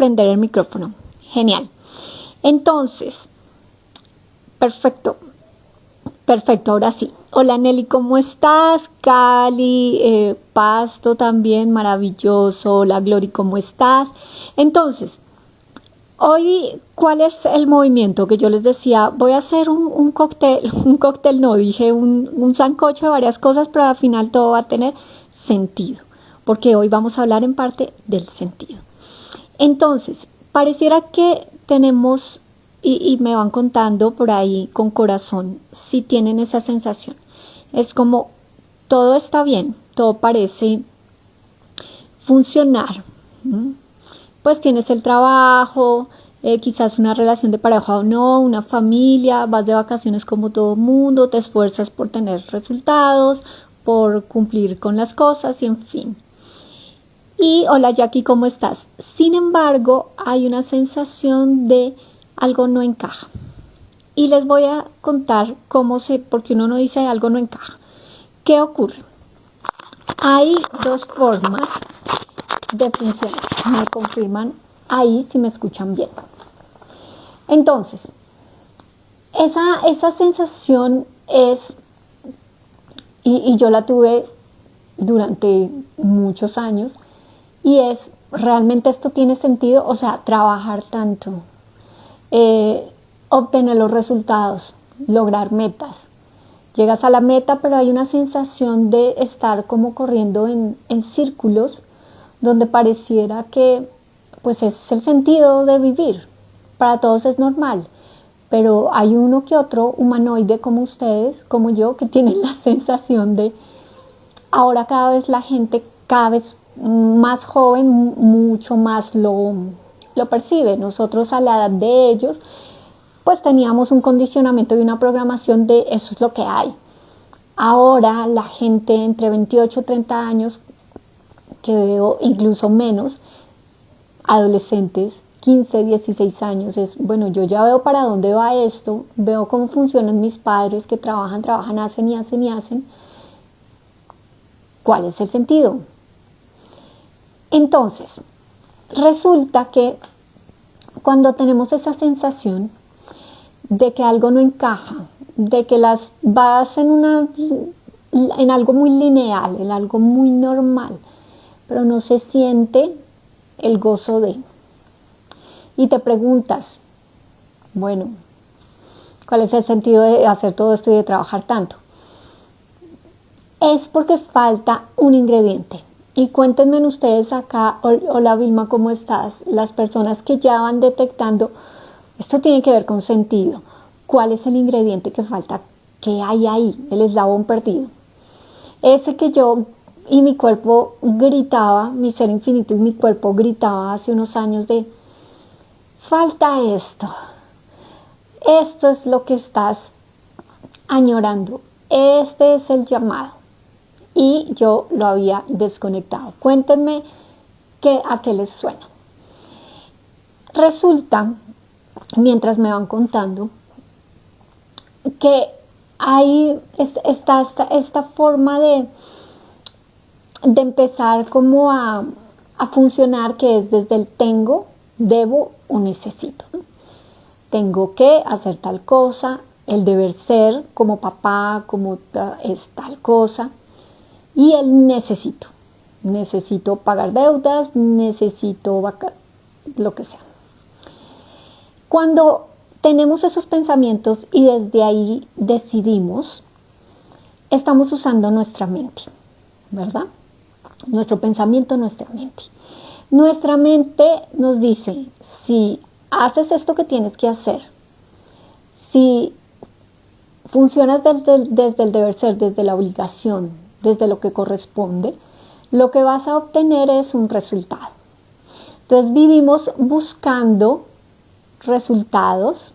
prender el micrófono. Genial. Entonces, perfecto. Perfecto, ahora sí. Hola Nelly, ¿cómo estás? Cali, Pasto también, maravilloso. Hola Glory, ¿cómo estás? Entonces, hoy, ¿cuál es el movimiento que yo les decía? Voy a hacer un cóctel no, dije un sancocho de varias cosas, pero al final todo va a tener sentido, porque hoy vamos a hablar en parte del sentido. Entonces, pareciera que tenemos, y me van contando por ahí con corazón, si tienen esa sensación. Es como todo está bien, todo parece funcionar. Pues tienes el trabajo, quizás una relación de pareja o no, una familia, vas de vacaciones como todo mundo, te esfuerzas por tener resultados, por cumplir con las cosas y en fin. Y hola Jackie, ¿cómo estás? Sin embargo, hay una sensación de algo no encaja. Y les voy a contar porque uno no dice algo no encaja. ¿Qué ocurre? Hay dos formas de funcionar. Me confirman ahí si me escuchan bien. Entonces, esa sensación es, y yo la tuve durante muchos años, y es, ¿realmente esto tiene sentido? O sea, trabajar tanto, obtener los resultados, lograr metas. Llegas a la meta, pero hay una sensación de estar como corriendo en círculos, donde pareciera que pues es el sentido de vivir. Para todos es normal, pero hay uno que otro humanoide como ustedes, como yo, que tienen la sensación de ahora cada vez la gente, cada vez más joven, mucho más lo percibe. Nosotros a la edad de ellos, pues teníamos un condicionamiento y una programación de eso es lo que hay. Ahora la gente entre 28 y 30 años, que veo incluso menos, adolescentes, 15, 16 años, es, bueno, yo ya veo para dónde va esto, veo cómo funcionan mis padres que trabajan, hacen y hacen y hacen. ¿Cuál es el sentido? Entonces, resulta que cuando tenemos esa sensación de que algo no encaja, de que las vas en algo muy lineal, en algo muy normal, pero no se siente el gozo de. Y te preguntas, bueno, ¿cuál es el sentido de hacer todo esto y de trabajar tanto? Es porque falta un ingrediente. Y cuéntenme ustedes acá, hola Vilma, ¿cómo estás? Las personas que ya van detectando, esto tiene que ver con sentido. ¿Cuál es el ingrediente que falta? ¿Qué hay ahí? El eslabón perdido. Ese que yo y mi cuerpo gritaba, mi ser infinito y mi cuerpo gritaba hace unos años de, falta esto. Esto es lo que estás añorando. Este es el llamado. Y yo lo había desconectado. Cuéntenme a qué les suena. Resulta, mientras me van contando, que hay esta forma de empezar como a funcionar, que es desde el tengo, debo o necesito. Tengo que hacer tal cosa, el deber ser como papá, como es tal cosa. Y el necesito pagar deudas, necesito lo que sea. Cuando tenemos esos pensamientos y desde ahí decidimos, estamos usando nuestra mente, ¿verdad? Nuestro pensamiento, nuestra mente. Nuestra mente nos dice, si haces esto que tienes que hacer, si funcionas desde el deber ser, desde la obligación, desde lo que corresponde, lo que vas a obtener es un resultado. Entonces vivimos buscando resultados.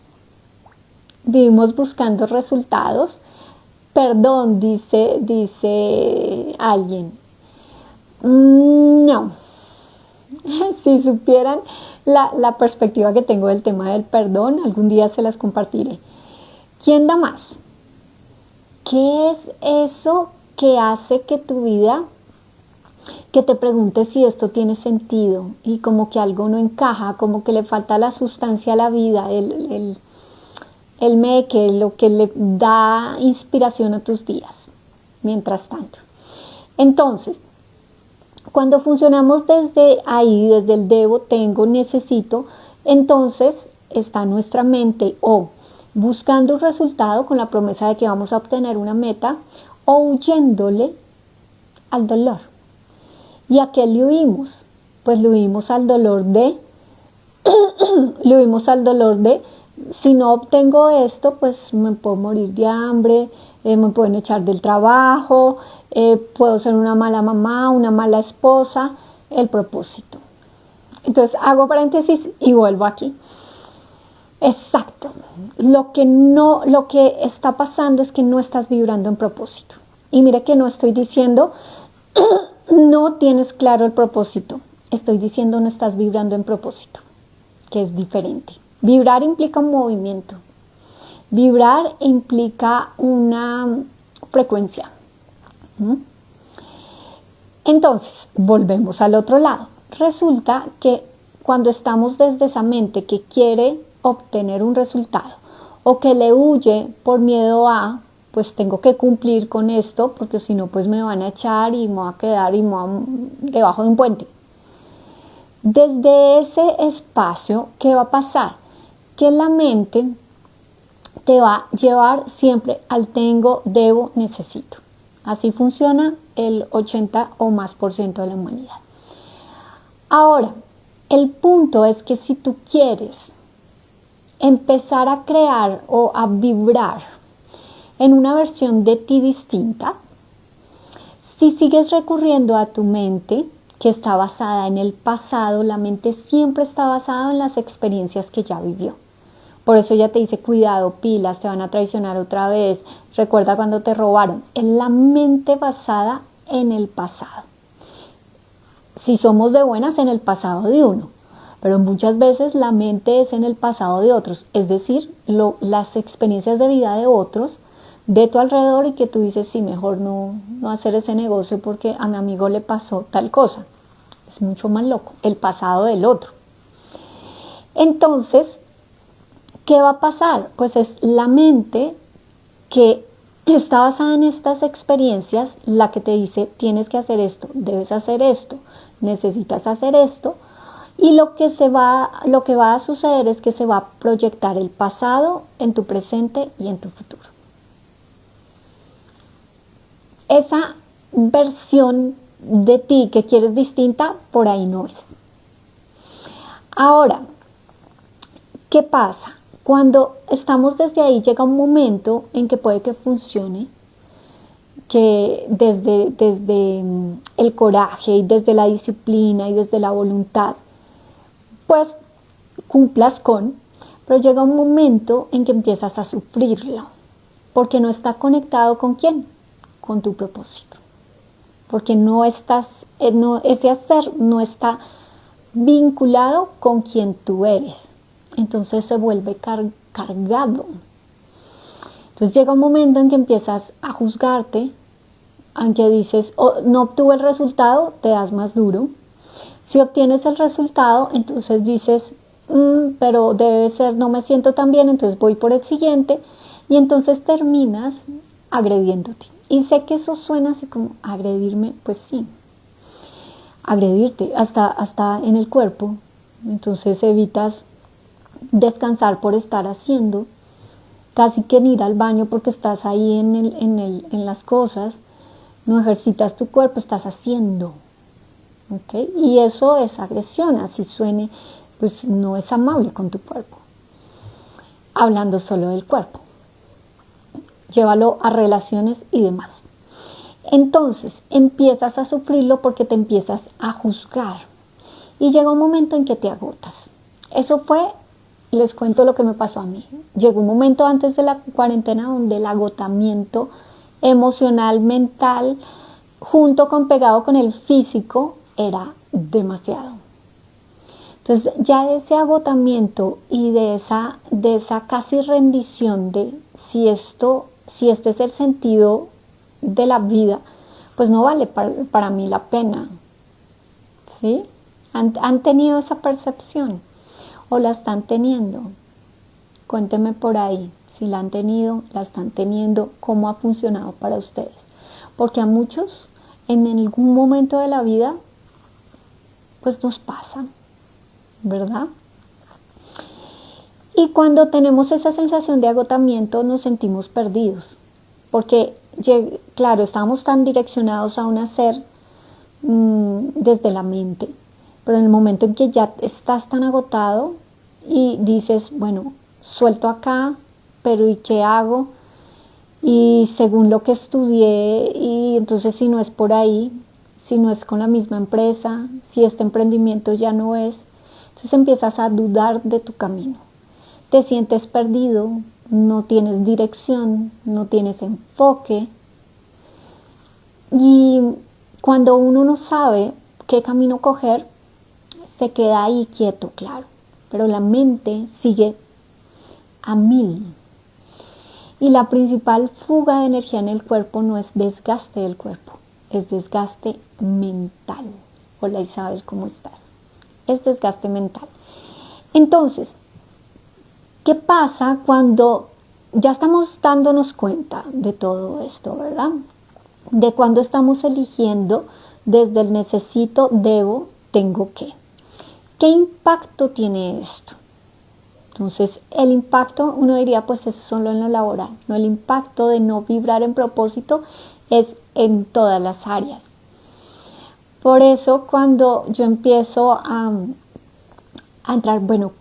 Perdón, dice alguien. No. Si supieran la perspectiva que tengo del tema del perdón, algún día se las compartiré. ¿Quién da más? ¿Qué es eso que hace que tu vida que te preguntes si esto tiene sentido y como que algo no encaja, como que le falta la sustancia a la vida, el meque, lo que le da inspiración a tus días, mientras tanto. Entonces, cuando funcionamos desde ahí, desde el debo, tengo, necesito, entonces está nuestra mente o buscando un resultado con la promesa de que vamos a obtener una meta o huyéndole al dolor. ¿Y a qué le huimos? Pues le huimos al dolor de, si no obtengo esto, pues me puedo morir de hambre, me pueden echar del trabajo, puedo ser una mala mamá, una mala esposa, el propósito. Entonces hago paréntesis y vuelvo aquí. Exacto. Lo que está pasando es que no estás vibrando en propósito. Y mire que no estoy diciendo no tienes claro el propósito. Estoy diciendo no estás vibrando en propósito, que es diferente. Vibrar implica un movimiento. Vibrar implica una frecuencia. Entonces, volvemos al otro lado. Resulta que cuando estamos desde esa mente que quiere obtener un resultado o que le huye por miedo a, pues tengo que cumplir con esto porque si no pues me van a echar y me voy a quedar debajo de un puente. Desde ese espacio, ¿qué va a pasar? Que la mente te va a llevar siempre al tengo, debo, necesito. Así funciona el 80 o más % de la humanidad. Ahora, el punto es que si tú quieres empezar a crear o a vibrar en una versión de ti distinta, si sigues recurriendo a tu mente que está basada en el pasado, la mente siempre está basada en las experiencias que ya vivió. Por eso ella te dice, cuidado, pilas, te van a traicionar otra vez, recuerda cuando te robaron. Es la mente basada en el pasado. Si somos de buenas, en el pasado de uno, pero muchas veces la mente es en el pasado de otros, es decir, las experiencias de vida de otros, de tu alrededor y que tú dices, sí, mejor no hacer ese negocio porque a mi amigo le pasó tal cosa. Es mucho más loco, el pasado del otro. Entonces, ¿qué va a pasar? Pues es la mente que está basada en estas experiencias la que te dice, tienes que hacer esto, debes hacer esto, necesitas hacer esto. Y lo que va a suceder es que se va a proyectar el pasado en tu presente y en tu futuro. Esa versión de ti que quieres distinta, por ahí no es. Ahora, ¿qué pasa? Cuando estamos desde ahí llega un momento en que puede que funcione, que desde el coraje y desde la disciplina y desde la voluntad, pues cumplas pero llega un momento en que empiezas a sufrirlo, porque no está conectado ¿con quién? Con tu propósito, porque ese hacer no está vinculado con quien tú eres, entonces se vuelve cargado. Entonces llega un momento en que empiezas a juzgarte, aunque dices, no obtuve el resultado, te das más duro. Si obtienes el resultado, entonces dices, pero debe ser, no me siento tan bien, entonces voy por el siguiente, y entonces terminas agrediéndote. Y sé que eso suena así como agredirme, pues sí, agredirte hasta en el cuerpo. Entonces evitas descansar por estar haciendo, casi que en ir al baño porque estás ahí en las cosas, no ejercitas tu cuerpo, estás haciendo. ¿Okay? Y eso es agresión, así suene, pues no es amable con tu cuerpo. Hablando solo del cuerpo. Llévalo a relaciones y demás. Entonces empiezas a sufrirlo porque te empiezas a juzgar. Y llega un momento en que te agotas. Eso fue, les cuento lo que me pasó a mí. Llegó un momento antes de la cuarentena donde el agotamiento emocional, mental, pegado con el físico, era demasiado. Entonces ya de ese agotamiento y de esa casi rendición de si este es el sentido de la vida, pues no vale para mí la pena. ¿Sí? ¿Han tenido esa percepción? ¿O la están teniendo? Cuéntenme por ahí. Si la han tenido, la están teniendo, cómo ha funcionado para ustedes. Porque a muchos, en algún momento de la vida, pues nos pasa, ¿verdad? Y cuando tenemos esa sensación de agotamiento, nos sentimos perdidos. Porque, claro, estamos tan direccionados a un hacer desde la mente. Pero en el momento en que ya estás tan agotado y dices, bueno, suelto acá, pero ¿y qué hago? Y según lo que estudié, y entonces si no es por ahí, si no es con la misma empresa, si este emprendimiento ya no es, entonces empiezas a dudar de tu camino. Te sientes perdido, no tienes dirección, no tienes enfoque. Y cuando uno no sabe qué camino coger, se queda ahí quieto, claro, pero la mente sigue a 1000. Y la principal fuga de energía en el cuerpo no es desgaste del cuerpo, es desgaste mental. Hola Isabel, ¿cómo estás? Es desgaste mental. Entonces, ¿qué pasa cuando ya estamos dándonos cuenta de todo esto, verdad? De cuando estamos eligiendo desde el necesito, debo, tengo que. ¿Qué impacto tiene esto? Entonces, el impacto, uno diría, pues es solo en lo laboral. No, el impacto de no vibrar en propósito es en todas las áreas. Por eso, cuando yo empiezo a entrar, bueno,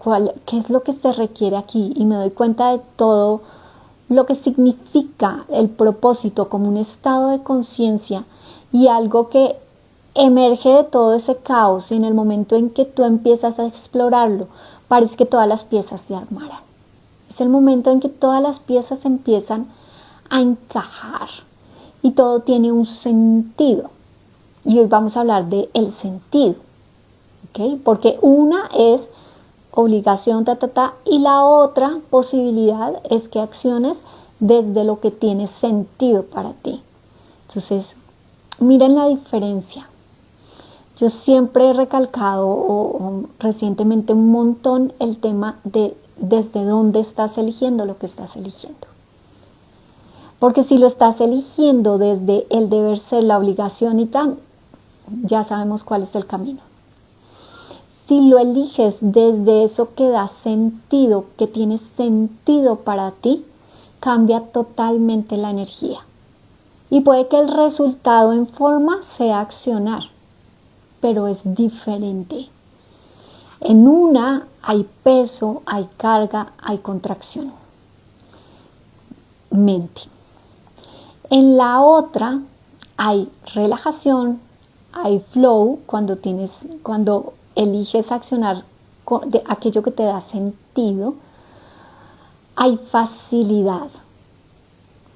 ¿qué es lo que se requiere aquí? Y me doy cuenta de todo lo que significa el propósito como un estado de conciencia y algo que emerge de todo ese caos, y en el momento en que tú empiezas a explorarlo, parece que todas las piezas se armaran. Es el momento en que todas las piezas empiezan a encajar y todo tiene un sentido. Y hoy vamos a hablar de el sentido, ¿ok? Porque una es obligación, y la otra posibilidad es que acciones desde lo que tiene sentido para ti. Entonces, miren la diferencia. Yo siempre he recalcado recientemente un montón el tema de desde dónde estás eligiendo lo que estás eligiendo. Porque si lo estás eligiendo desde el deber ser, la obligación y tal, ya sabemos cuál es el camino. Si lo eliges desde eso que da sentido, que tiene sentido para ti, cambia totalmente la energía. Y puede que el resultado en forma sea accionar, pero es diferente. En una hay peso, hay carga, hay contracción. Mente. En la otra hay relajación, hay flow, cuando eliges accionar de aquello que te da sentido. Hay facilidad,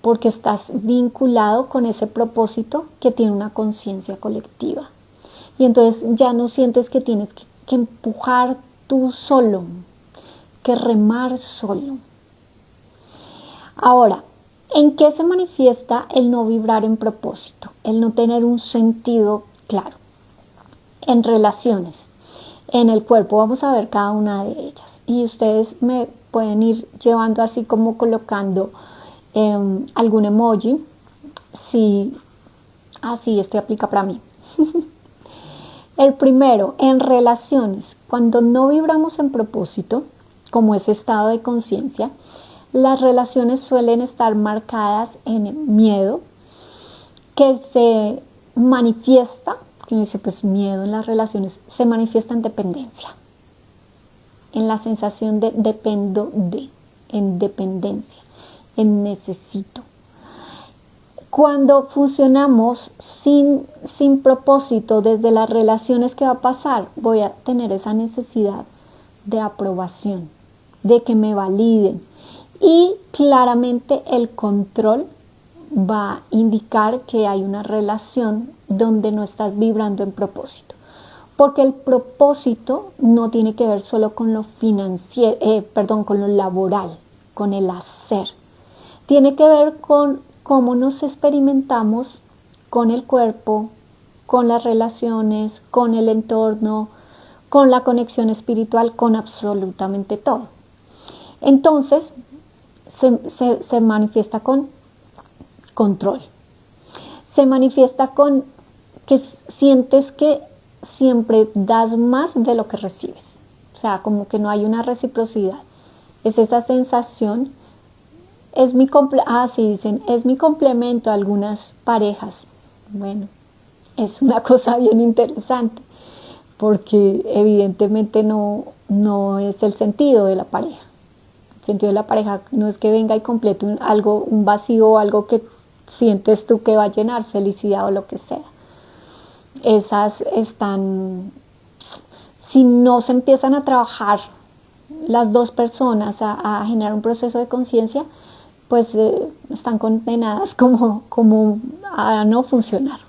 porque estás vinculado con ese propósito que tiene una conciencia colectiva. Y entonces ya no sientes que tienes que empujar tú solo, que remar solo. Ahora, ¿en qué se manifiesta el no vibrar en propósito? El no tener un sentido claro. En relaciones, en el cuerpo, vamos a ver cada una de ellas. Y ustedes me pueden ir llevando así como colocando algún emoji. Sí, este aplica para mí. El primero, en relaciones, cuando no vibramos en propósito, como ese estado de conciencia, las relaciones suelen estar marcadas en miedo, que se manifiesta, que dice pues miedo en las relaciones, se manifiesta en dependencia, en la sensación de dependo de, en dependencia, en necesito. Cuando funcionamos sin propósito desde las relaciones, ¿qué va a pasar? Voy a tener esa necesidad de aprobación, de que me validen. Y claramente el control va a indicar que hay una relación donde no estás vibrando en propósito. Porque el propósito no tiene que ver solo con lo financiero, con lo laboral, con el hacer. Tiene que ver con cómo nos experimentamos con el cuerpo, con las relaciones, con el entorno, con la conexión espiritual, con absolutamente todo. Entonces, se manifiesta con control. Se manifiesta con que sientes que siempre das más de lo que recibes. O sea, como que no hay una reciprocidad. Es esa sensación. Es mi complemento a algunas parejas. Bueno, es una cosa bien interesante, porque evidentemente no es el sentido de la pareja. El sentido de la pareja no es que venga y complete un vacío o algo que sientes tú que va a llenar, felicidad o lo que sea. Esas están, si no se empiezan a trabajar las dos personas a generar un proceso de conciencia, pues están condenadas como a no funcionar.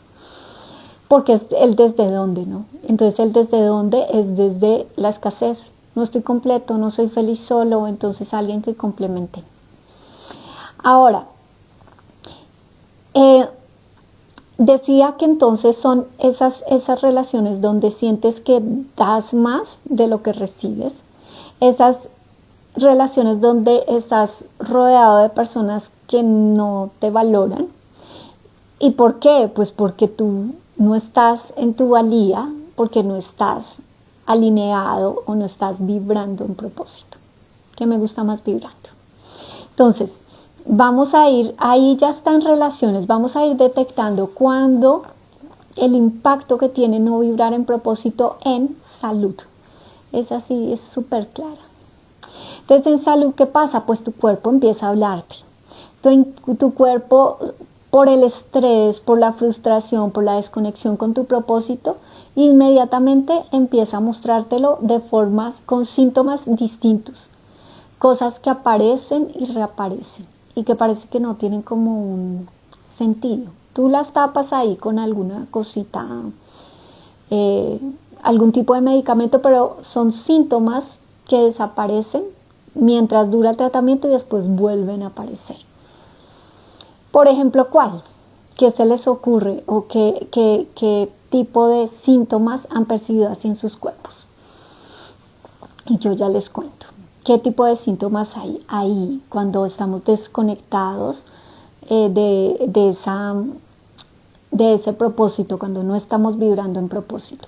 Porque es el desde dónde, ¿no? Entonces el desde dónde es desde la escasez. No estoy completo, no soy feliz solo, entonces alguien que complemente. Ahora, decía que entonces son esas relaciones donde sientes que das más de lo que recibes, esas relaciones donde estás rodeado de personas que no te valoran. ¿Y por qué? Pues porque tú no estás en tu valía, porque no estás alineado o no estás vibrando en propósito, que me gusta más vibrando. Entonces, vamos a ir, ahí ya están relaciones, vamos a ir detectando cuándo el impacto que tiene no vibrar en propósito en salud. Es así, es súper clara. Entonces, en salud, ¿qué pasa? Pues tu cuerpo empieza a hablarte. Tu cuerpo, por el estrés, por la frustración, por la desconexión con tu propósito, inmediatamente empieza a mostrártelo de formas, con síntomas distintos. Cosas que aparecen y reaparecen y que parece que no tienen como un sentido. Tú las tapas ahí con alguna cosita, algún tipo de medicamento, pero son síntomas que desaparecen mientras dura el tratamiento y después vuelven a aparecer. Por ejemplo, ¿cuál? ¿Qué se les ocurre o qué tipo de síntomas han percibido así en sus cuerpos? Y yo ya les cuento. ¿Qué tipo de síntomas hay ahí cuando estamos desconectados de ese propósito, cuando no estamos vibrando en propósito?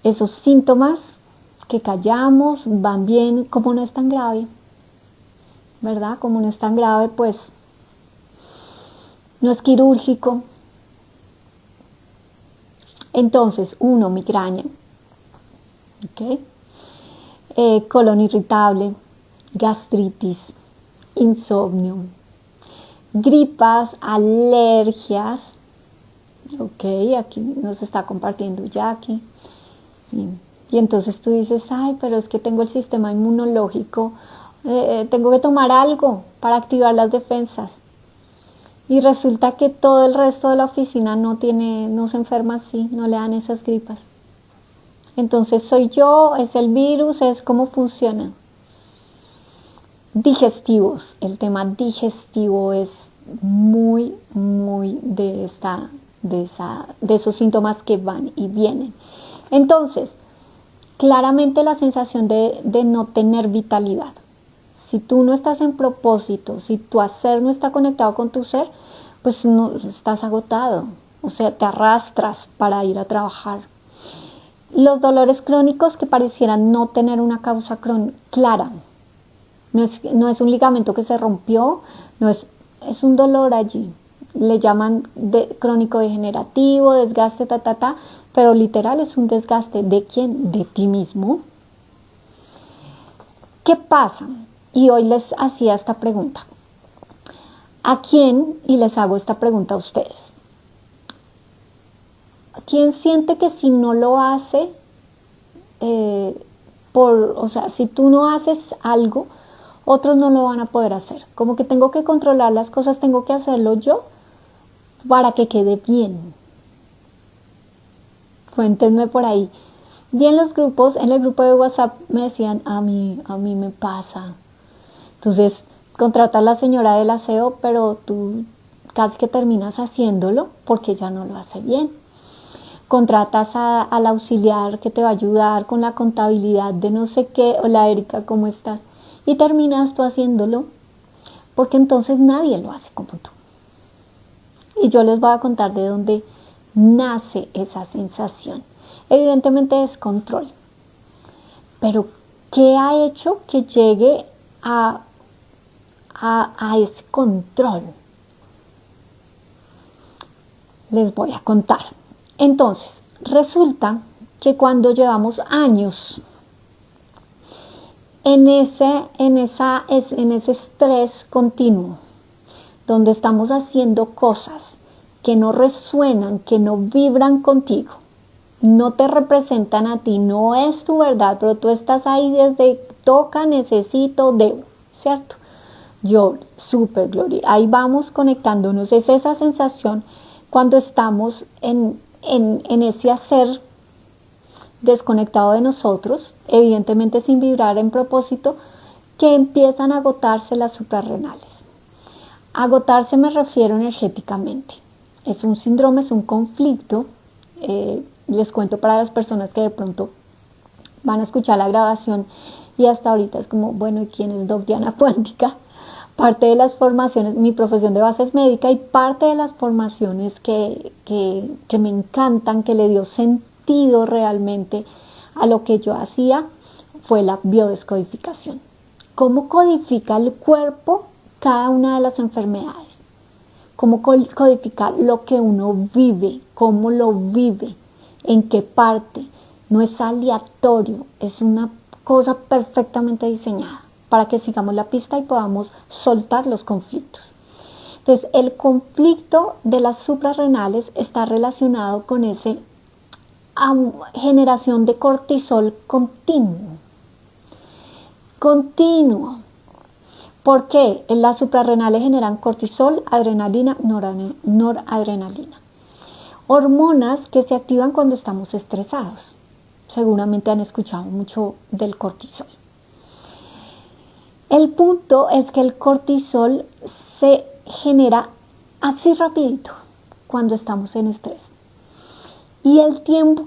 Esos síntomas que callamos van bien, como no es tan grave, ¿verdad? Como no es tan grave, pues no es quirúrgico. Entonces, migraña, ¿ok? Colon irritable, gastritis, insomnio, gripas, alergias. Ok, aquí nos está compartiendo Jackie. Sí. Y entonces tú dices, ay, pero es que tengo el sistema inmunológico, tengo que tomar algo para activar las defensas. Y resulta que todo el resto de la oficina no se enferma así, no le dan esas gripas. Entonces soy yo, es el virus, es cómo funciona. Digestivos, el tema digestivo es muy de esos síntomas que van y vienen. Entonces, claramente la sensación de no tener vitalidad. Si tú no estás en propósito, si tu hacer no está conectado con tu ser, pues no estás agotado, o sea, te arrastras para ir a trabajar. Los dolores crónicos que parecieran no tener una causa clara. No es un ligamento que se rompió, es un dolor allí. Le llaman crónico degenerativo, desgaste, pero literal es un desgaste. ¿De quién? De ti mismo. ¿Qué pasa? Y hoy les hacía esta pregunta. ¿A quién? Y les hago esta pregunta a ustedes. ¿Quién siente que si no lo hace, si tú no haces algo, otros no lo van a poder hacer? Como que tengo que controlar las cosas, tengo que hacerlo yo para que quede bien. Cuéntenme por ahí. Y en el grupo de WhatsApp me decían, a mí me pasa. Entonces, contratas a la señora del aseo, pero tú casi que terminas haciéndolo porque ya no lo hace bien. Contratas al auxiliar que te va a ayudar con la contabilidad de no sé qué. Hola Erika, ¿cómo estás? Y terminas tú haciéndolo porque entonces nadie lo hace como tú. Y yo les voy a contar de dónde nace esa sensación. Evidentemente es control. Pero ¿qué ha hecho que llegue a ese control? Les voy a contar. Entonces, resulta que cuando llevamos años en ese estrés continuo, donde estamos haciendo cosas que no resuenan, que no vibran contigo, no te representan a ti, no es tu verdad, pero tú estás ahí desde toca, necesito, debo, ¿cierto? Yo, super gloria, ahí vamos conectándonos, es esa sensación cuando estamos en ese hacer desconectado de nosotros, evidentemente sin vibrar en propósito, que empiezan a agotarse las suprarrenales. Agotarse me refiero energéticamente. Es un síndrome, es un conflicto. Les cuento para las personas que de pronto van a escuchar la grabación y hasta ahorita es como, bueno, ¿y quién es Doc Diana Cuántica? Parte de las formaciones, mi profesión de base es médica y parte de las formaciones que me encantan, que le dio sentido realmente a lo que yo hacía, fue la biodescodificación. ¿Cómo codifica el cuerpo cada una de las enfermedades? ¿Cómo codifica lo que uno vive? ¿Cómo lo vive? ¿En qué parte? No es aleatorio, es una cosa perfectamente diseñada para que sigamos la pista y podamos soltar los conflictos. Entonces, el conflicto de las suprarrenales está relacionado con esa generación de cortisol continuo. ¿Por qué? Las suprarrenales generan cortisol, adrenalina, noradrenalina. Hormonas que se activan cuando estamos estresados. Seguramente han escuchado mucho del cortisol. El punto es que el cortisol se genera así rapidito cuando estamos en estrés. Y el tiempo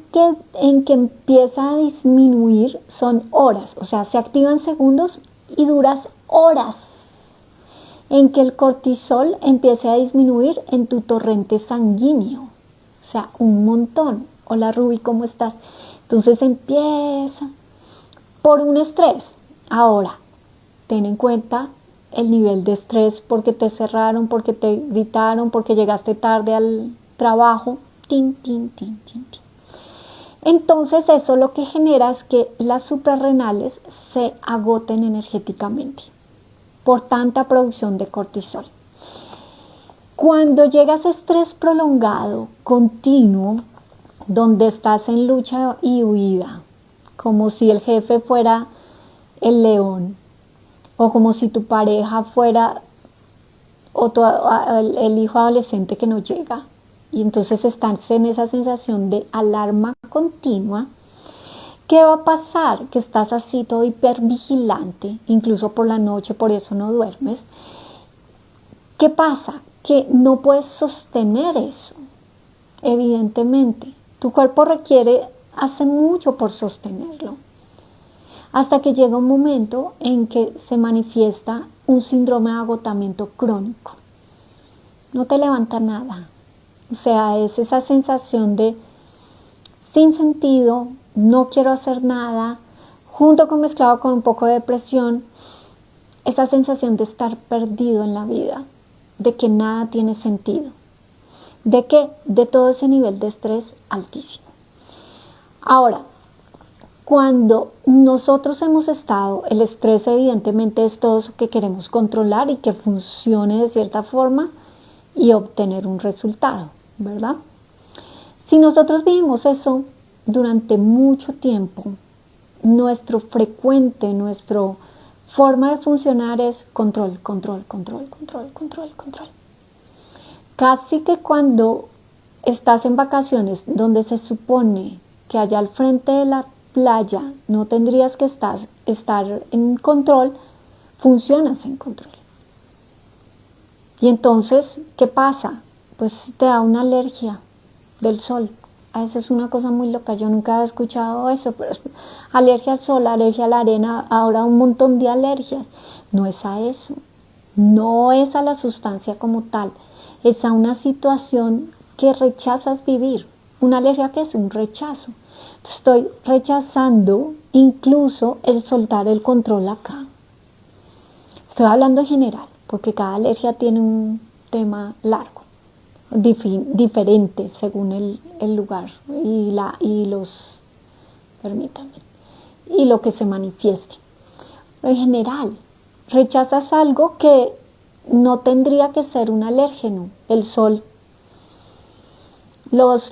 en que empieza a disminuir son horas, o sea, se activan segundos y duras horas en que el cortisol empiece a disminuir en tu torrente sanguíneo. O sea, un montón. Hola Ruby, ¿cómo estás? Entonces empieza por un estrés. Ahora, ten en cuenta el nivel de estrés porque te cerraron, porque te gritaron, porque llegaste tarde al trabajo. Tin, tin, tin, tin, tin. Entonces eso lo que genera es que las suprarrenales se agoten energéticamente por tanta producción de cortisol. Cuando llegas a estrés prolongado, continuo, donde estás en lucha y huida, como si el jefe fuera el león, o como si tu pareja fuera el hijo adolescente que no llega, y entonces estás en esa sensación de alarma continua. ¿Qué va a pasar? Que estás así todo hipervigilante, incluso por la noche, por eso no duermes. ¿Qué pasa? Que no puedes sostener eso, evidentemente. Tu cuerpo hace mucho por sostenerlo. Hasta que llega un momento en que se manifiesta un síndrome de agotamiento crónico. No te levanta nada. O sea, es esa sensación de sin sentido, no quiero hacer nada, junto con mezclado con un poco de depresión, esa sensación de estar perdido en la vida, de que nada tiene sentido. ¿De qué? De todo ese nivel de estrés altísimo. Ahora, cuando nosotros hemos estado, el estrés evidentemente es todo eso que queremos controlar y que funcione de cierta forma y obtener un resultado, ¿verdad? Si nosotros vivimos eso durante mucho tiempo, nuestra forma de funcionar es control, control, control, control, control, control. Casi que cuando estás en vacaciones donde se supone que allá al frente de la playa no tendrías que estar en control, funcionas en control. Y entonces, ¿qué pasa? Pues te da una alergia del sol. Eso es una cosa muy loca, yo nunca había escuchado eso, pero alergia al sol, alergia a la arena, ahora un montón de alergias. No es a eso, no es a la sustancia como tal, es a una situación que rechazas vivir. Una alergia que es un rechazo. Estoy rechazando incluso el soltar el control acá. Estoy hablando en general, porque cada alergia tiene un tema largo, diferente según el lugar permítanme, y lo que se manifieste. Pero en general, rechazas algo que no tendría que ser un alérgeno, el sol. Los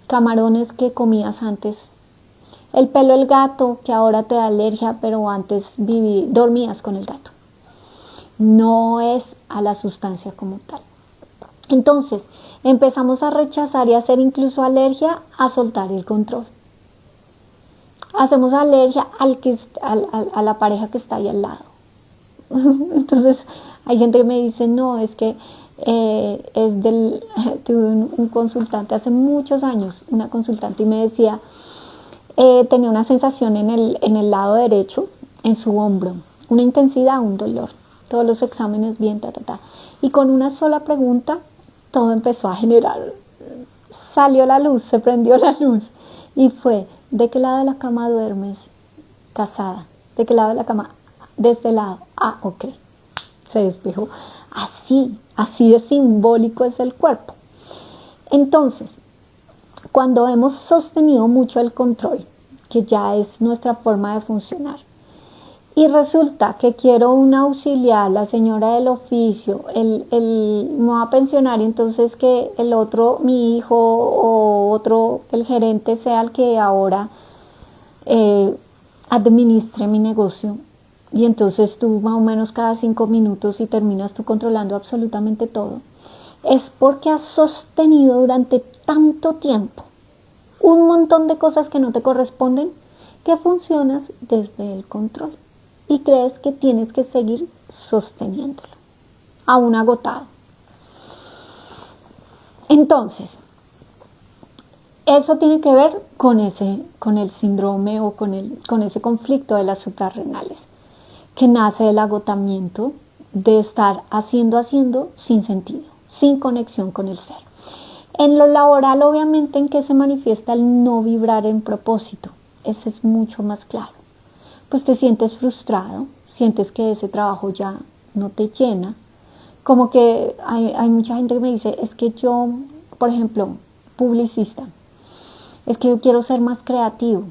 camarones que comías antes, el pelo del gato que ahora te da alergia, pero antes dormías con el gato. No es a la sustancia como tal. Entonces, empezamos a rechazar y a hacer incluso alergia a soltar el control. Hacemos alergia a la pareja que está ahí al lado. Entonces, hay gente que me dice, no, es que tuve un consultante hace muchos años, una consultante, y me decía, tenía una sensación en el lado derecho, en su hombro, una intensidad, un dolor, todos los exámenes bien, y con una sola pregunta, todo empezó a generar, salió la luz, se prendió la luz, y fue, ¿de qué lado de la cama duermes? Casada. ¿De qué lado de la cama? De este lado. Ah, ok. Se despejó. Así de simbólico es el cuerpo. Entonces, cuando hemos sostenido mucho el control, que ya es nuestra forma de funcionar, y resulta que quiero un auxiliar, la señora del oficio, me va a pensionar, y entonces que el otro, mi hijo o otro, el gerente sea el que ahora administre mi negocio, y entonces tú más o menos cada 5 minutos y terminas tú controlando absolutamente todo, es porque has sostenido durante tanto tiempo un montón de cosas que no te corresponden, que funcionas desde el control y crees que tienes que seguir sosteniéndolo, aún agotado. Entonces, eso tiene que ver con el síndrome o con ese conflicto de las suprarrenales, que nace del agotamiento de estar haciendo sin sentido, sin conexión con el ser. En lo laboral, obviamente, ¿en qué se manifiesta el no vibrar en propósito? Ese es mucho más claro. Pues te sientes frustrado, sientes que ese trabajo ya no te llena. Como que hay mucha gente que me dice, es que yo, por ejemplo, publicista, es que yo quiero ser más creativo.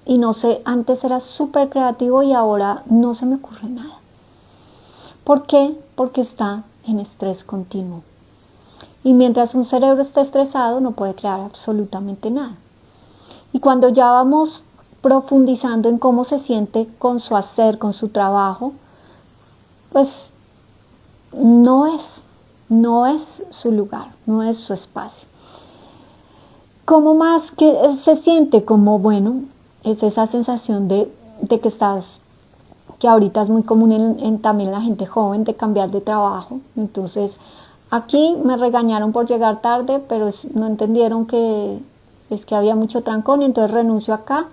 Y no sé, antes era súper creativo y ahora no se me ocurre nada. ¿Por qué? Porque está en estrés continuo. Y mientras un cerebro está estresado, no puede crear absolutamente nada. Y cuando ya vamos profundizando en cómo se siente con su hacer, con su trabajo, pues no es su lugar, no es su espacio. ¿Cómo más que se siente? Como, bueno, es esa sensación de que estás, que ahorita es muy común también la gente joven, de cambiar de trabajo. Entonces, aquí me regañaron por llegar tarde, pero no entendieron que es que había mucho trancón, y entonces renuncio acá.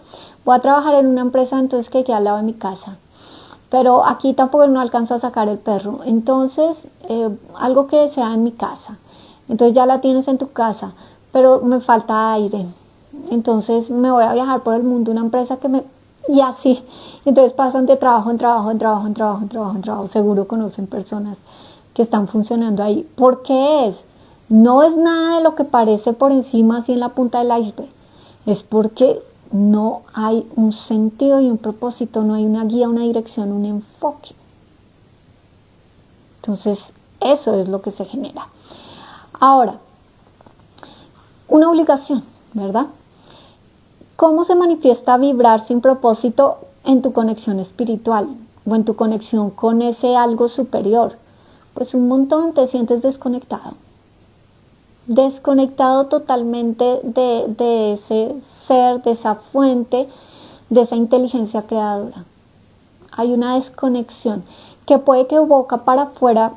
Voy a trabajar en una empresa entonces que queda al lado de mi casa, pero aquí tampoco no alcanzo a sacar el perro. Entonces, algo que sea en mi casa. Entonces ya la tienes en tu casa, pero me falta aire. Entonces me voy a viajar por el mundo, una empresa y así. Entonces pasan de trabajo en trabajo. Seguro conocen personas que están funcionando ahí. ¿Por qué es? No es nada de lo que parece por encima, así en la punta del iceberg. Es porque no hay un sentido y un propósito, no hay una guía, una dirección, un enfoque. Entonces, eso es lo que se genera. Ahora, una obligación, ¿verdad? ¿Cómo se manifiesta vibrar sin propósito en tu conexión espiritual o en tu conexión con ese algo superior? Pues un montón, te sientes desconectado. Desconectado totalmente de ese ser, de esa fuente, de esa inteligencia creadora. Hay una desconexión que puede que boca para afuera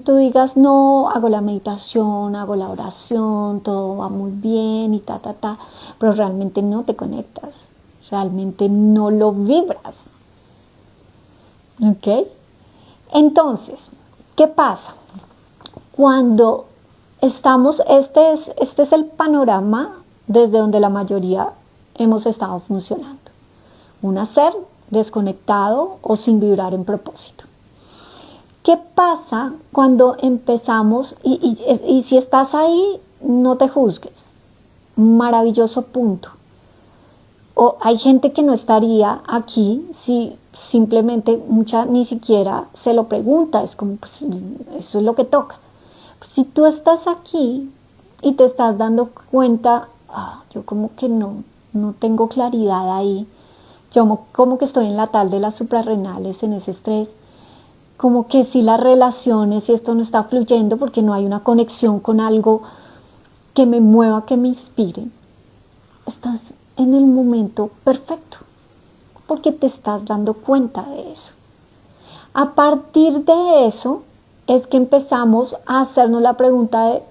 tú digas, no, hago la meditación, hago la oración, todo va muy bien y pero realmente no te conectas, realmente no lo vibras. ¿Ok? Entonces, ¿qué pasa? Cuando estamos, este es el panorama desde donde la mayoría hemos estado funcionando. Un hacer desconectado o sin vibrar en propósito. ¿Qué pasa cuando empezamos? Y si estás ahí, no te juzgues. Maravilloso punto. O hay gente que no estaría aquí si simplemente ni siquiera se lo pregunta. Es como, pues, eso es lo que toca. Pues, si tú estás aquí y te estás dando cuenta, yo como que no tengo claridad ahí. Yo como que estoy en la tal de las suprarrenales, en ese estrés. Como que si las relaciones y esto no está fluyendo porque no hay una conexión con algo que me mueva, que me inspire. Estás en el momento perfecto porque te estás dando cuenta de eso. A partir de eso es que empezamos a hacernos la pregunta de,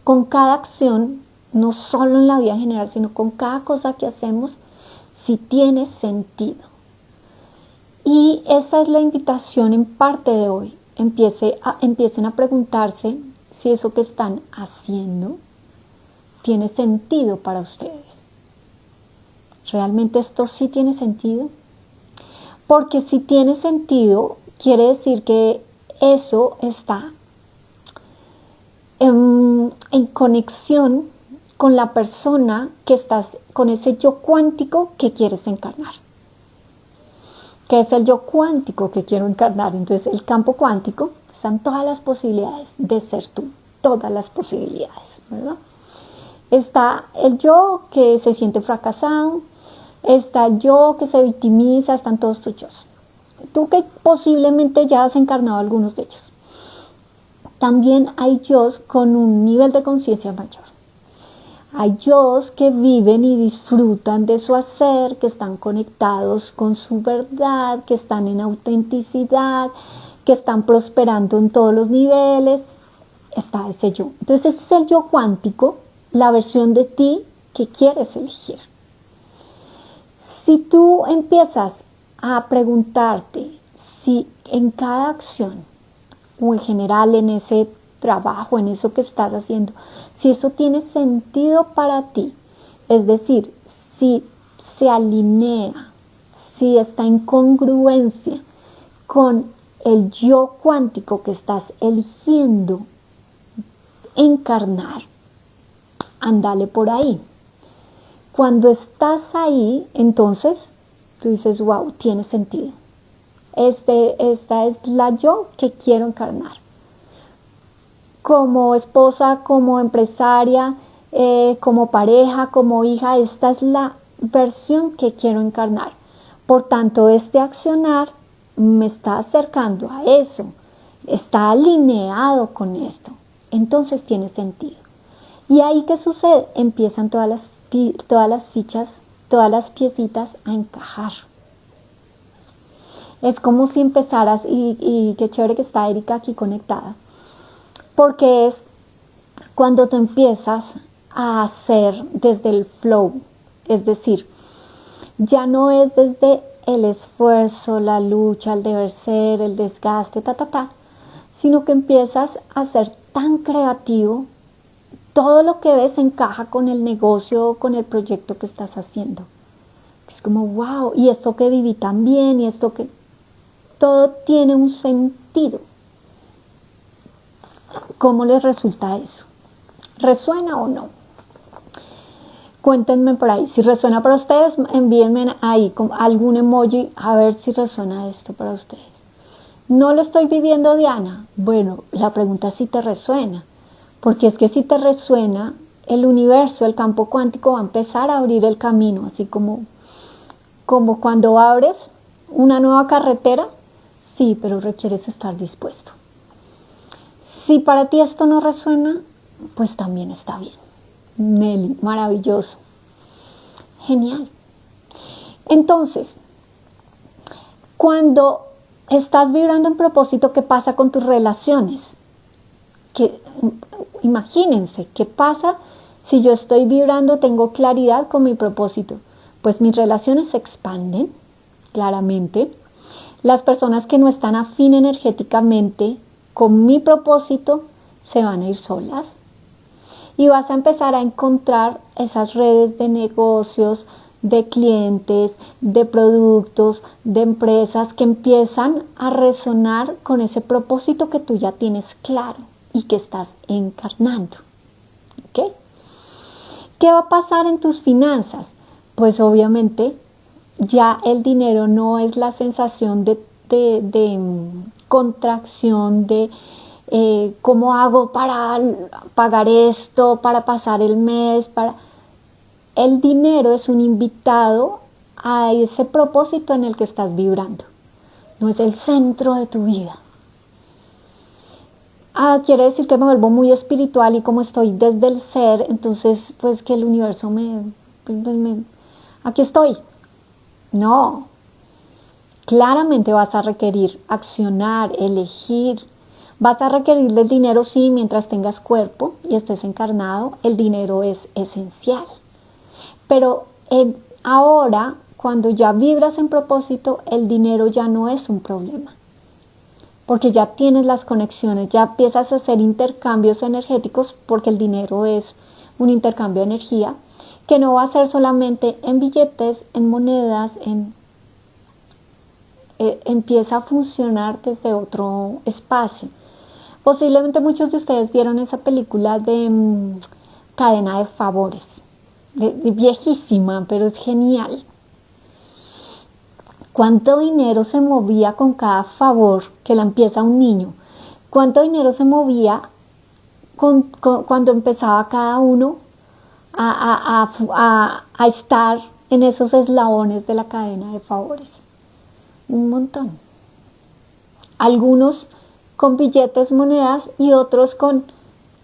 con cada acción, no solo en la vida en general, sino con cada cosa que hacemos, si tiene sentido. Y esa es la invitación en parte de hoy. Empiecen a preguntarse si eso que están haciendo tiene sentido para ustedes. ¿Realmente esto sí tiene sentido? Porque si tiene sentido, quiere decir que eso está en conexión con la persona que estás, con ese yo cuántico que quieres encarnar. ¿Qué es el yo cuántico que quiero encarnar? Entonces, el campo cuántico, están todas las posibilidades de ser tú, todas las posibilidades, ¿verdad? Está el yo que se siente fracasado, está el yo que se victimiza, están todos tus yos. Tú que posiblemente ya has encarnado algunos de ellos. También hay yos con un nivel de conciencia mayor. Hay yos que viven y disfrutan de su hacer, que están conectados con su verdad, que están en autenticidad, que están prosperando en todos los niveles. Está ese yo. Entonces ese es el yo cuántico, la versión de ti que quieres elegir. Si tú empiezas a preguntarte si en cada acción o en general en ese trabajo, en eso que estás haciendo, si eso tiene sentido para ti, es decir, si se alinea, si está en congruencia con el yo cuántico que estás eligiendo encarnar, ándale por ahí. Cuando estás ahí, entonces tú dices, wow, tiene sentido. Esta es la yo que quiero encarnar. Como esposa, como empresaria, como pareja, como hija, esta es la versión que quiero encarnar. Por tanto, este accionar me está acercando a eso, está alineado con esto. Entonces tiene sentido. Y ahí, ¿qué sucede? Empiezan todas las fichas, todas las piecitas a encajar. Es como si empezaras, y qué chévere que está Erika aquí conectada, porque es cuando tú empiezas a hacer desde el flow, es decir, ya no es desde el esfuerzo, la lucha, el deber ser, el desgaste, sino que empiezas a ser tan creativo, todo lo que ves encaja con el negocio, con el proyecto que estás haciendo. Es como, wow, y esto que viví también, y esto que... Todo tiene un sentido. ¿Cómo les resulta eso? ¿Resuena o no? Cuéntenme por ahí. Si resuena para ustedes, envíenme ahí con algún emoji a ver si resuena esto para ustedes. ¿No lo estoy viviendo, Diana? Bueno, la pregunta es si te resuena. Porque es que si te resuena, el universo, el campo cuántico va a empezar a abrir el camino. Así como cuando abres una nueva carretera. Sí, pero requieres estar dispuesto. Si para ti esto no resuena, pues también está bien. Nelly, maravilloso. Genial. Entonces, cuando estás vibrando en propósito, ¿qué pasa con tus relaciones? Imagínense, ¿qué pasa si yo estoy vibrando, tengo claridad con mi propósito? Pues mis relaciones se expanden, claramente. Las personas que no están afín energéticamente con mi propósito se van a ir solas. Y vas a empezar a encontrar esas redes de negocios, de clientes, de productos, de empresas que empiezan a resonar con ese propósito que tú ya tienes claro y que estás encarnando. ¿Ok? ¿Qué va a pasar en tus finanzas? Pues obviamente ya el dinero no es la sensación de contracción, de cómo hago para pagar esto, para pasar el mes, El dinero es un invitado a ese propósito en el que estás vibrando. No es el centro de tu vida. Quiere decir que me vuelvo muy espiritual y como estoy desde el ser, entonces pues que el universo aquí estoy. No. Claramente vas a requerir accionar, elegir. Vas a requerir del dinero, sí, mientras tengas cuerpo y estés encarnado. El dinero es esencial. Pero ahora, cuando ya vibras en propósito, el dinero ya no es un problema. Porque ya tienes las conexiones, ya empiezas a hacer intercambios energéticos, porque el dinero es un intercambio de energía, que no va a ser solamente en billetes, en monedas, empieza a funcionar desde otro espacio. Posiblemente muchos de ustedes vieron esa película de Cadena de Favores. Viejísima, pero es genial. ¿Cuánto dinero se movía con cada favor que le empieza un niño? ¿Cuánto dinero se movía cuando empezaba cada uno a estar en esos eslabones de la cadena de favores? Un montón. Algunos con billetes, monedas y otros con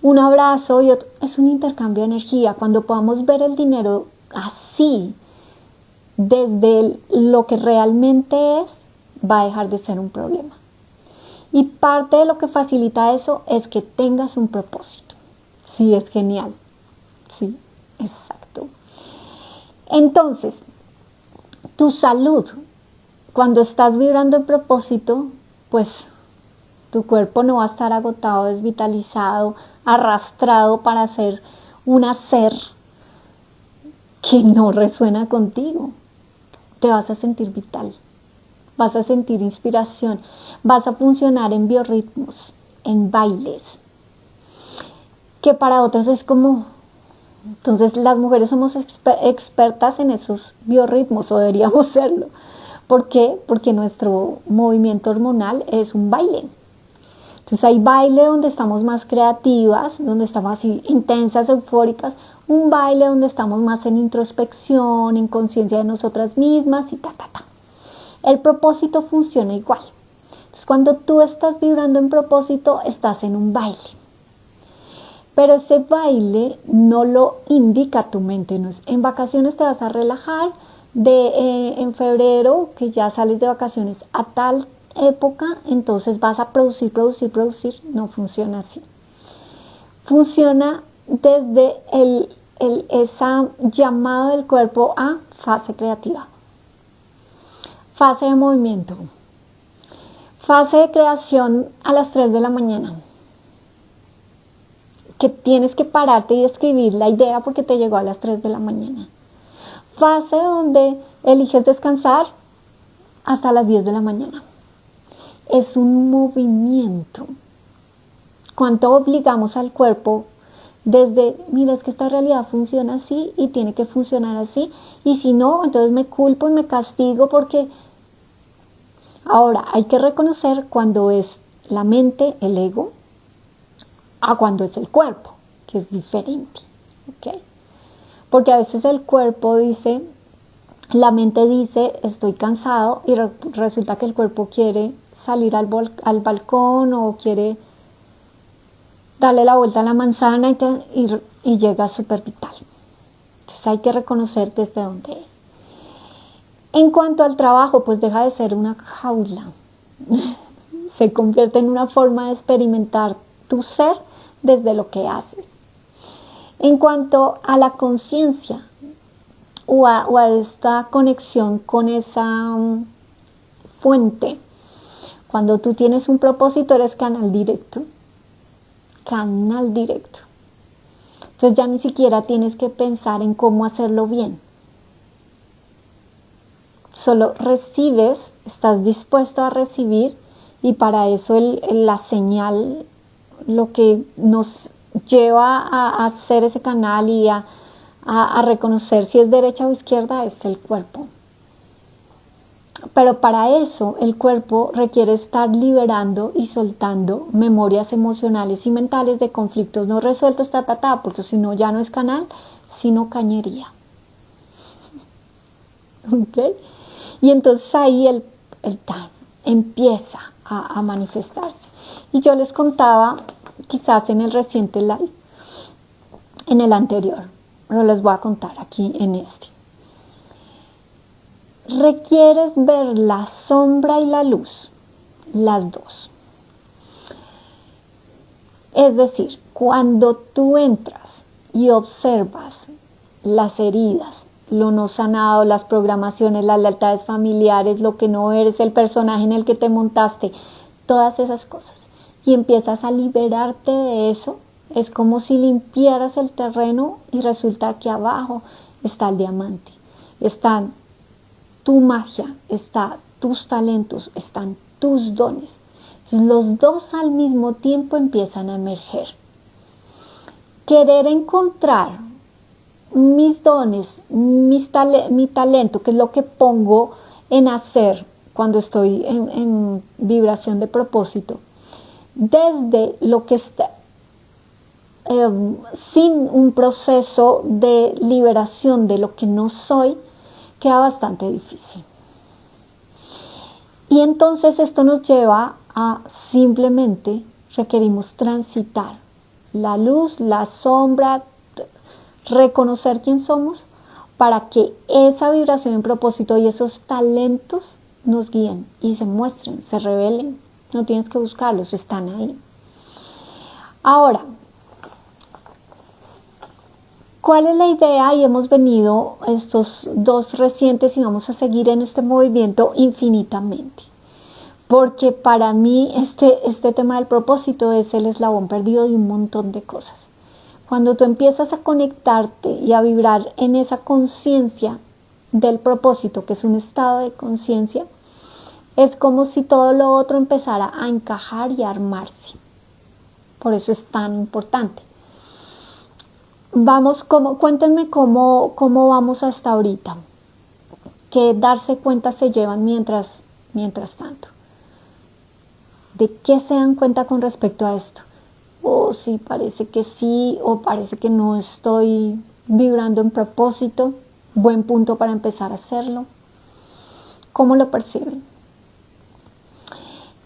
un abrazo y otro. Es un intercambio de energía. Cuando podamos ver el dinero así, desde lo que realmente es, va a dejar de ser un problema. Y parte de lo que facilita eso es que tengas un propósito. Sí, es genial. Sí, exacto. Entonces, tu salud, cuando estás vibrando en propósito, pues tu cuerpo no va a estar agotado, desvitalizado, arrastrado para ser un hacer que no resuena contigo. Te vas a sentir vital, vas a sentir inspiración, vas a funcionar en biorritmos, en bailes, que para otros es como... Entonces las mujeres somos expertas en esos biorritmos, o deberíamos serlo. ¿Por qué? Porque nuestro movimiento hormonal es un baile. Entonces hay baile donde estamos más creativas, donde estamos así intensas, eufóricas, un baile donde estamos más en introspección, en conciencia de nosotras mismas y El propósito funciona igual. Entonces cuando tú estás vibrando en propósito, estás en un baile. Pero ese baile no lo indica tu mente. No es, en vacaciones te vas a relajar, en febrero, que ya sales de vacaciones, a tal época, entonces vas a producir. No funciona así. Funciona desde esa llamada del cuerpo a fase creativa, fase de movimiento, fase de creación a las 3 de la mañana, que tienes que pararte y escribir la idea porque te llegó a las 3 de la mañana. Fase donde eliges descansar hasta las 10 de la mañana. Es un movimiento. ¿Cuánto obligamos al cuerpo desde, mira, es que esta realidad funciona así y tiene que funcionar así, y si no, entonces me culpo y me castigo porque... Ahora, hay que reconocer cuando es la mente, el ego, a cuando es el cuerpo, que es diferente, ¿ok? Porque a veces el cuerpo dice, la mente dice, estoy cansado, y resulta que el cuerpo quiere salir al balcón o quiere darle la vuelta a la manzana y llega súper vital. Entonces hay que reconocer desde dónde es. En cuanto al trabajo, pues deja de ser una jaula. Se convierte en una forma de experimentar tu ser desde lo que haces. En cuanto a la conciencia o a esta conexión con esa fuente, cuando tú tienes un propósito eres canal directo. Canal directo. Entonces ya ni siquiera tienes que pensar en cómo hacerlo bien. Solo recibes, estás dispuesto a recibir, y para eso la señal, lo que nos lleva a hacer ese canal y a reconocer si es derecha o izquierda es el cuerpo. Pero para eso el cuerpo requiere estar liberando y soltando memorias emocionales y mentales de conflictos no resueltos, porque si no ya no es canal, sino cañería. ¿Okay? Y entonces ahí el TAN empieza a manifestarse. Y yo les contaba, quizás en el reciente live, en el anterior, pero les voy a contar aquí en este. Requieres ver la sombra y la luz, las dos. Es decir, cuando tú entras y observas las heridas, lo no sanado, las programaciones, las lealtades familiares, lo que no eres, el personaje en el que te montaste, todas esas cosas, y empiezas a liberarte de eso, es como si limpiaras el terreno y resulta que abajo está el diamante, están tu magia, están tus talentos, están tus dones. Los dos al mismo tiempo empiezan a emerger. Querer encontrar mis dones, mi talento, que es lo que pongo en hacer cuando estoy en vibración de propósito, desde lo que está, sin un proceso de liberación de lo que no soy, queda bastante difícil. Y entonces esto nos lleva a simplemente requerimos transitar la luz, la sombra, reconocer quién somos para que esa vibración en propósito y esos talentos nos guíen y se muestren, se revelen. No tienes que buscarlos, están ahí. Ahora, ¿cuál es la idea? Y hemos venido estos dos recientes y vamos a seguir en este movimiento infinitamente. Porque para mí este tema del propósito es el eslabón perdido de un montón de cosas. Cuando tú empiezas a conectarte y a vibrar en esa conciencia del propósito, que es un estado de conciencia, es como si todo lo otro empezara a encajar y a armarse. Por eso es tan importante. Cuéntenme cómo vamos hasta ahorita. ¿Qué darse cuenta se llevan mientras tanto? ¿De qué se dan cuenta con respecto a esto? O si parece que sí, o parece que no estoy vibrando en propósito. Buen punto para empezar a hacerlo. ¿Cómo lo perciben?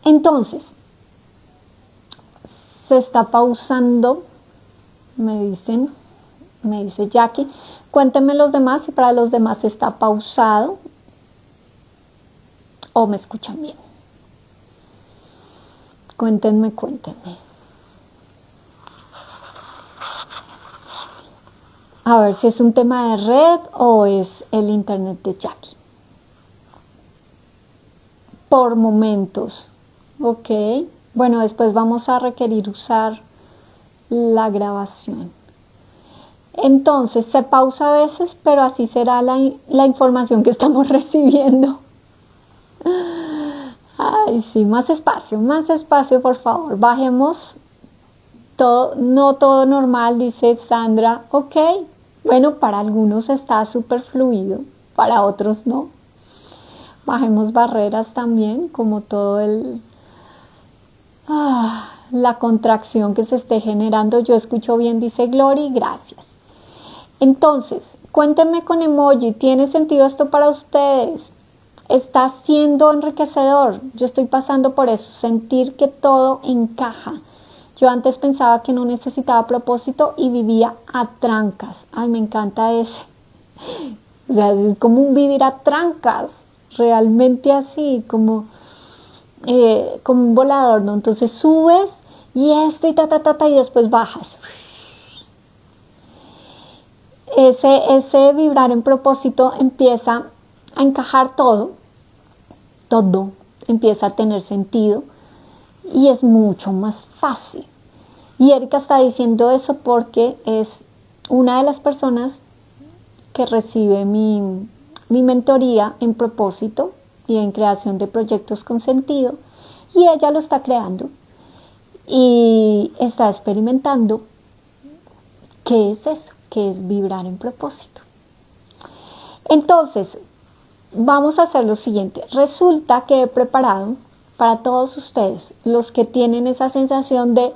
Entonces, se está pausando, me dice Jackie. Cuéntenme los demás si para los demás está pausado o me escuchan bien. Cuéntenme. A ver si es un tema de red o es el internet de Jackie. Por momentos. Ok. Bueno, después vamos a requerir usar la grabación. Entonces se pausa a veces, pero así será la información que estamos recibiendo. Ay, sí, más espacio, por favor. Bajemos. No todo normal, dice Sandra. Ok. Bueno, para algunos está súper fluido, para otros no. Bajemos barreras también, como todo la contracción que se esté generando. Yo escucho bien, dice Glory, gracias. Entonces, cuéntenme con emoji, ¿tiene sentido esto para ustedes? ¿Está siendo enriquecedor? Yo estoy pasando por eso, sentir que todo encaja. Yo antes pensaba que no necesitaba propósito y vivía a trancas. Ay, me encanta ese. O sea, es como un vivir a trancas, realmente así, como como un volador, ¿no? Entonces subes y y después bajas. Ese vibrar en propósito empieza a encajar todo empieza a tener sentido y es mucho más fácil. Y Erika está diciendo eso porque es una de las personas que recibe mi mentoría en propósito y en creación de proyectos con sentido, y ella lo está creando y está experimentando qué es eso, qué es vibrar en propósito. Entonces, vamos a hacer lo siguiente. Resulta que he preparado para todos ustedes, los que tienen esa sensación de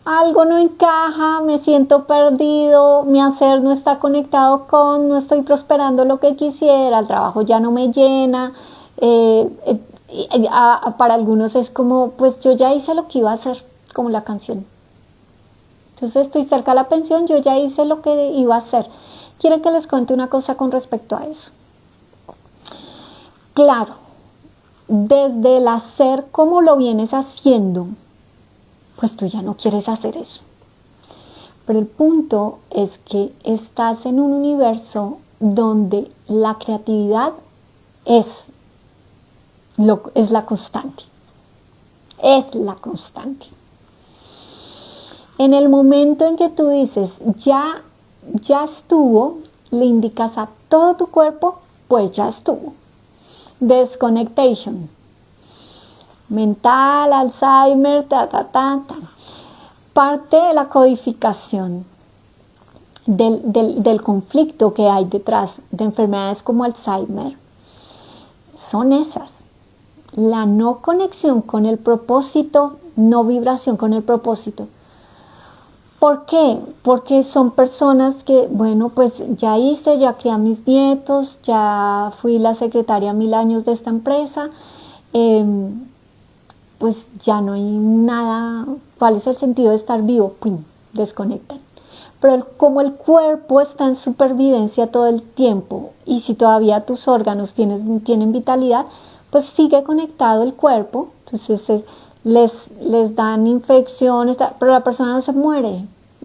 algo no encaja, me siento perdido, mi hacer no está conectado no estoy prosperando lo que quisiera, el trabajo ya no me llena. Para algunos es como, pues yo ya hice lo que iba a hacer, como la canción. Entonces estoy cerca de la pensión, yo ya hice lo que iba a hacer. ¿Quieren que les cuente una cosa con respecto a eso? Claro, desde el hacer como lo vienes haciendo, pues tú ya no quieres hacer eso. Pero el punto es que estás en un universo donde la creatividad es la constante. Es la constante. En el momento en que tú dices, ya estuvo, le indicas a todo tu cuerpo, pues ya estuvo. Desconectation. Mental, Alzheimer, Parte de la codificación del conflicto que hay detrás de enfermedades como Alzheimer son esas. La no conexión con el propósito, no vibración con el propósito. ¿Por qué? Porque son personas que, bueno, pues ya crié a mis nietos, ya fui la secretaria 1000 años de esta empresa, pues ya no hay nada. ¿Cuál es el sentido de estar vivo? ¡Pum! Desconectan. Pero como el cuerpo está en supervivencia todo el tiempo y si todavía tus órganos tienen vitalidad, pues sigue conectado el cuerpo. Entonces les dan infecciones, pero la persona no se muere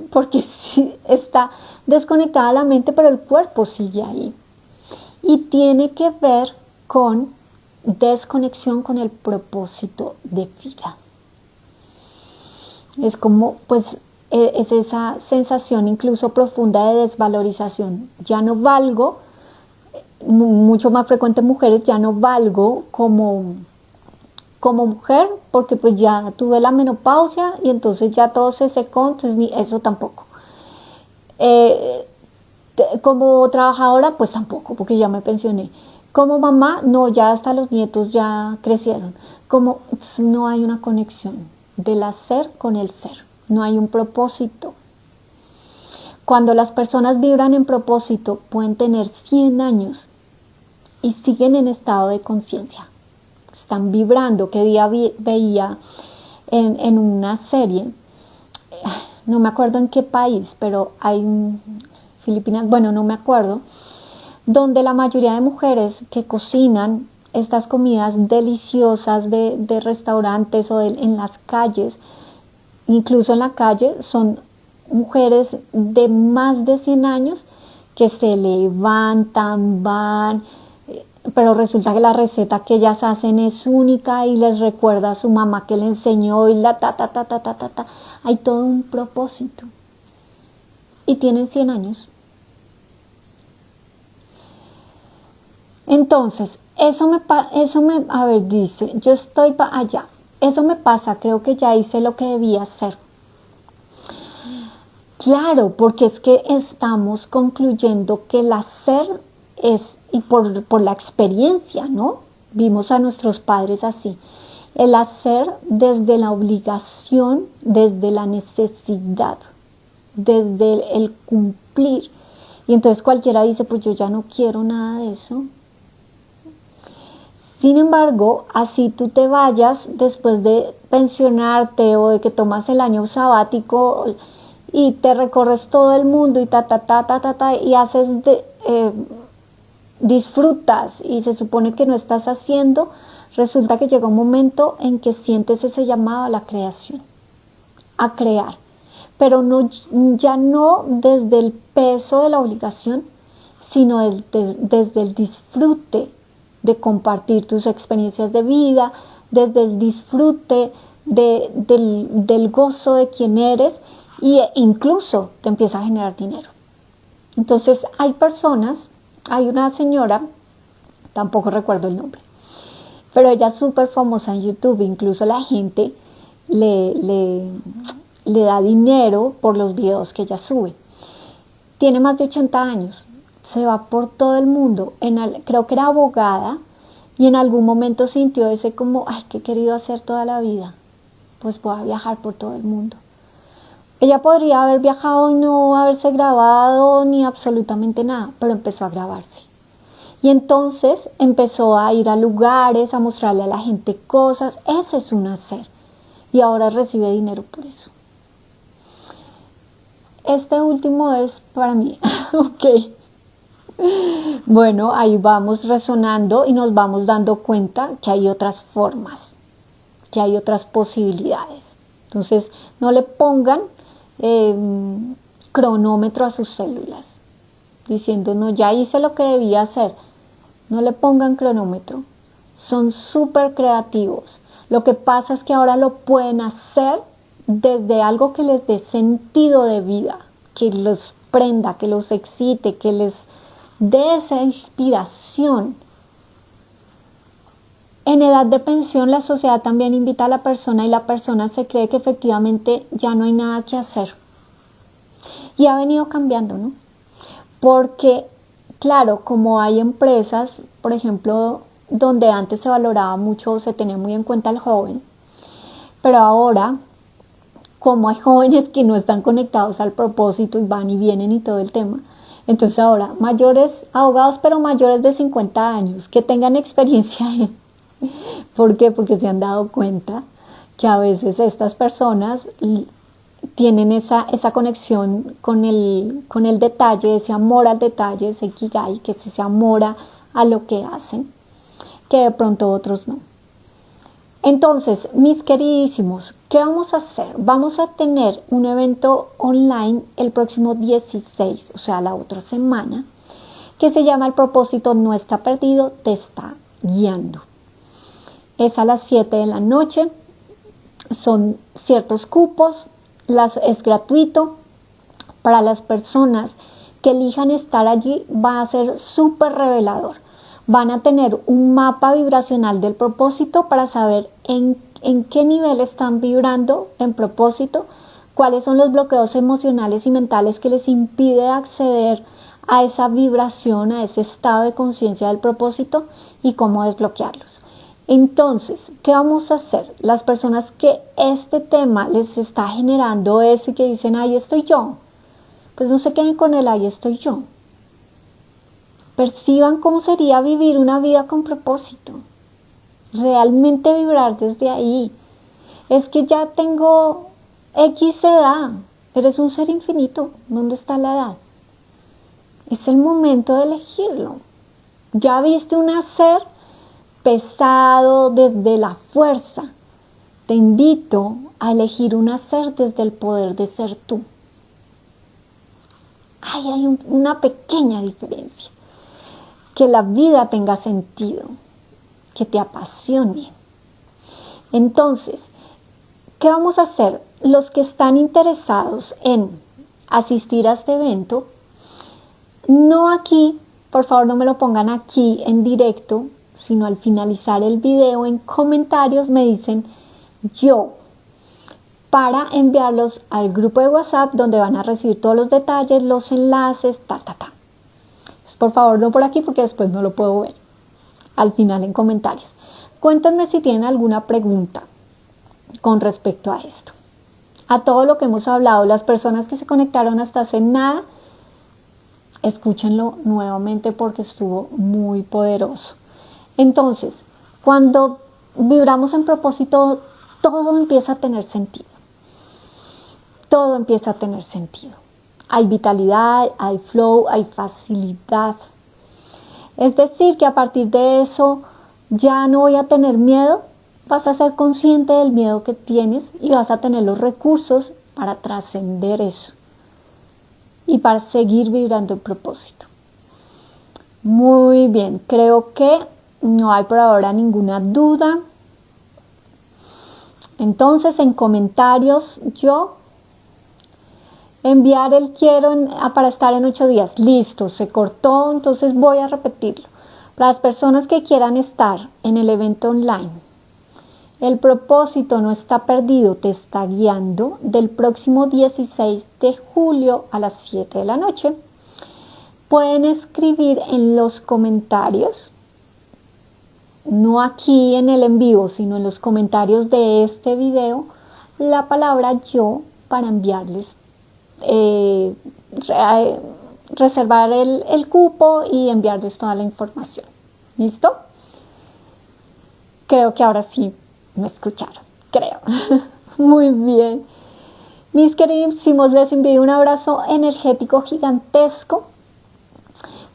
porque sí está desconectada la mente, pero el cuerpo sigue ahí. Y tiene que ver con desconexión con el propósito de vida. Es como, pues, es esa sensación incluso profunda de desvalorización. Ya no valgo, mucho más frecuente en mujeres, ya no valgo como mujer porque pues ya tuve la menopausia y entonces ya todo se secó, entonces ni eso tampoco. Como trabajadora, pues tampoco, porque ya me pensioné. Como mamá, no, ya hasta los nietos ya crecieron. No hay una conexión del hacer con el ser. No hay un propósito. Cuando las personas vibran en propósito, pueden tener 100 años y siguen en estado de conciencia. Están vibrando. Que día veía en una serie, no me acuerdo en qué país, pero hay Filipinas, bueno, no me acuerdo, donde la mayoría de mujeres que cocinan estas comidas deliciosas de restaurantes o en las calles, incluso en la calle, son mujeres de más de 100 años que se levantan, van, pero resulta que la receta que ellas hacen es única y les recuerda a su mamá que le enseñó y hay todo un propósito. Y tienen 100 años. Entonces, dice, yo estoy para allá. Eso me pasa, creo que ya hice lo que debía hacer. Claro, porque es que estamos concluyendo que el hacer es, y por la experiencia, ¿no? Vimos a nuestros padres así. El hacer desde la obligación, desde la necesidad, desde el cumplir. Y entonces cualquiera dice, pues yo ya no quiero nada de eso. Sin embargo, así tú te vayas después de pensionarte o de que tomas el año sabático y te recorres todo el mundo y y haces disfrutas y se supone que no estás haciendo, resulta que llega un momento en que sientes ese llamado a la creación, a crear, pero no, ya no desde el peso de la obligación, sino desde el disfrute de compartir tus experiencias de vida, desde el disfrute del gozo de quien eres, e incluso te empieza a generar dinero. Entonces hay personas, hay una señora, tampoco recuerdo el nombre, pero ella es súper famosa en YouTube, incluso la gente le da dinero por los videos que ella sube. Tiene más de 80 años, se va por todo el mundo, creo que era abogada, y en algún momento sintió ese como, ay, ¿qué he querido hacer toda la vida? Pues voy a viajar por todo el mundo. Ella podría haber viajado y no haberse grabado ni absolutamente nada, pero empezó a grabarse. Y entonces empezó a ir a lugares, a mostrarle a la gente cosas. Eso es un hacer. Y ahora recibe dinero por eso. Este último es para mí. Ok. Bueno, ahí vamos resonando y nos vamos dando cuenta que hay otras formas, que hay otras posibilidades. Entonces, no le pongan cronómetro a sus células, diciendo, no, ya hice lo que debía hacer. No le pongan cronómetro. Son súper creativos. Lo que pasa es que ahora lo pueden hacer desde algo que les dé sentido de vida, que los prenda, que los excite, que les dé esa inspiración. En edad de pensión, la sociedad también invita a la persona y la persona se cree que efectivamente ya no hay nada que hacer. Y ha venido cambiando, ¿no? Porque, claro, como hay empresas, por ejemplo, donde antes se valoraba mucho, se tenía muy en cuenta al joven, pero ahora, como hay jóvenes que no están conectados al propósito y van y vienen y todo el tema, entonces ahora mayores abogados, pero mayores de 50 años, que tengan experiencia en... ¿Por qué? Porque se han dado cuenta que a veces estas personas tienen esa conexión con el detalle, ese amor al detalle, ese ikigai, que es ese amor a lo que hacen, que de pronto otros no. Entonces, mis queridísimos, ¿qué vamos a hacer? Vamos a tener un evento online el próximo 16, o sea, la otra semana, que se llama El propósito no está perdido, te está guiando. Es a las 7 de la noche, son ciertos cupos, es gratuito. Para las personas que elijan estar allí va a ser súper revelador. Van a tener un mapa vibracional del propósito para saber en qué nivel están vibrando en propósito, cuáles son los bloqueos emocionales y mentales que les impide acceder a esa vibración, a ese estado de conciencia del propósito y cómo desbloquearlos. Entonces, ¿qué vamos a hacer? Las personas que este tema les está generando eso y que dicen, ahí estoy yo, pues no se queden con el ahí estoy yo. Perciban cómo sería vivir una vida con propósito. Realmente vibrar desde ahí. Es que ya tengo X edad. Eres un ser infinito. ¿Dónde está la edad? Es el momento de elegirlo. Ya viste un hacer pesado desde la fuerza. Te invito a elegir un hacer desde el poder de ser tú. Ahí hay una pequeña diferencia. Que la vida tenga sentido, que te apasione. Entonces, ¿qué vamos a hacer? Los que están interesados en asistir a este evento, no aquí, por favor no me lo pongan aquí en directo, sino al finalizar el video en comentarios me dicen yo, para enviarlos al grupo de WhatsApp donde van a recibir todos los detalles, los enlaces, Por favor, no por aquí porque después no lo puedo ver. Al final en comentarios. Cuéntenme si tienen alguna pregunta con respecto a esto. A todo lo que hemos hablado, las personas que se conectaron hasta hace nada, escúchenlo nuevamente porque estuvo muy poderoso. Entonces, cuando vibramos en propósito, todo empieza a tener sentido. Todo empieza a tener sentido. Hay vitalidad, hay flow, hay facilidad. Es decir, que a partir de eso ya no voy a tener miedo, vas a ser consciente del miedo que tienes y vas a tener los recursos para trascender eso y para seguir vibrando el propósito. Muy bien, creo que no hay por ahora ninguna duda. Entonces, en comentarios, yo enviar el quiero para estar en 8 días. Listo, se cortó, entonces voy a repetirlo. Para las personas que quieran estar en el evento online, el propósito no está perdido, te está guiando del próximo 16 de julio a las 7 de la noche. Pueden escribir en los comentarios, no aquí en el en vivo, sino en los comentarios de este video, la palabra yo para enviarles, reservar el cupo y enviarles toda la información. ¿Listo? Creo que ahora sí me escucharon, creo. Muy bien. Mis queridísimos, les envío un abrazo energético gigantesco.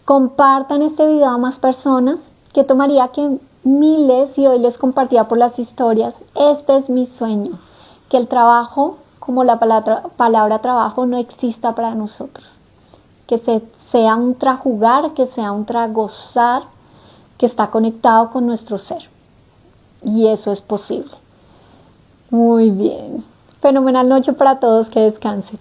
Compartan este video a más personas, que tomaría que miles, y hoy les compartía por las historias. Este es mi sueño, que el trabajo, como la palabra trabajo, no exista para nosotros, que sea un trajugar, que sea un tragozar, que está conectado con nuestro ser, y eso es posible. Muy bien, fenomenal noche para todos, que descansen.